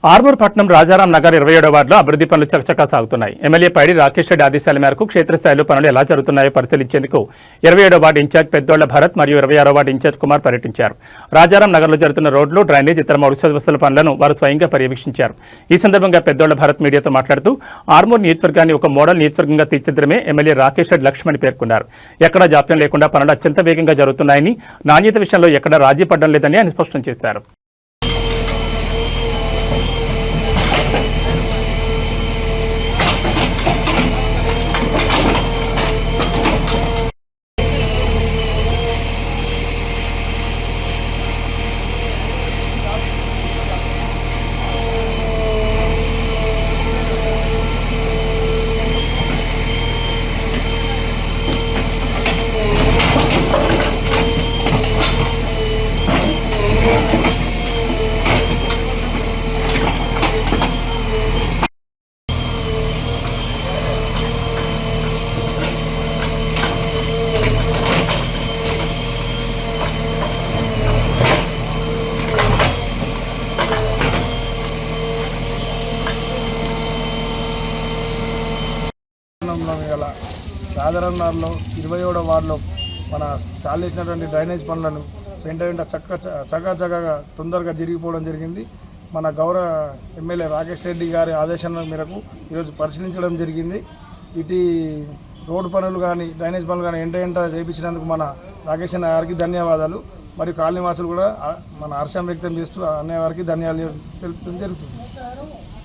ఆర్మూర్ పట్నం రాజారాం నగర్ 27వ వార్డులో అభివృద్ధి పనులు చకచకా సాగుతున్నాయి. ఎమ్మెల్యే పైడి రాకేష్ రెడ్డి ఆదేశాల మేరకు క్షేత్రస్థాయిలో పనులు ఎలా జరుగుతున్నాయో పరిశీలించేందుకు 27వ వార్డు ఇన్ఛార్జ్ పెద్దోళ్ల భరత్ మరియు 26వ వార్డు ఇన్ఛార్జ్ కుమార్ పర్యటించారు. రాజారాం నగర్లో జరుగుతున్న రోడ్లు, డ్రైనేజ్, ఇతర మౌలిక వసతుల పనులను వారు స్వయంగా పర్యవేక్షించారు. ఈ సందర్భంగా పెద్దోళ్ల భరత్ మీడియాతో మాట్లాడుతూ ఆర్మూర్ నియోజకవర్గాన్ని ఒక మోడల్ నియోజకవర్గంగా తీర్చిదిద్దడమే ఎమ్మెల్యే రాకేష్ రెడ్డి లక్ష్యమని పేర్కొన్నారు. ఎక్కడా జాప్యం లేకుండా పనులు అత్యంత వేగంగా జరుగుతున్నాయని, నాణ్యత విషయంలో ఎక్కడా రాజీ పడడం లేదని ఆయన స్పష్టం చేశారు. రాజారాం నగర్లో 27వ వార్డులో మన చాలు చేసినటువంటి డ్రైనేజ్ పనులను వెంట చక్కగా తొందరగా జరిగిపోవడం జరిగింది. మన గౌరవ ఎమ్మెల్యే రాకేష్ రెడ్డి గారి ఆదేశాల మేరకు ఈరోజు పరిశీలించడం జరిగింది. ఇటు రోడ్డు పనులు కానీ డ్రైనేజ్ పనులు కానీ ఎంట చేయించినందుకు మన రాకేష్ అన్న గారికి ధన్యవాదాలు. మరియు కాలనీవాసులు కూడా మన హర్షం వ్యక్తం చేస్తూ అన్నయ్య వారికి ధన్యవాదాలు తెలుపడం జరుగుతుంది.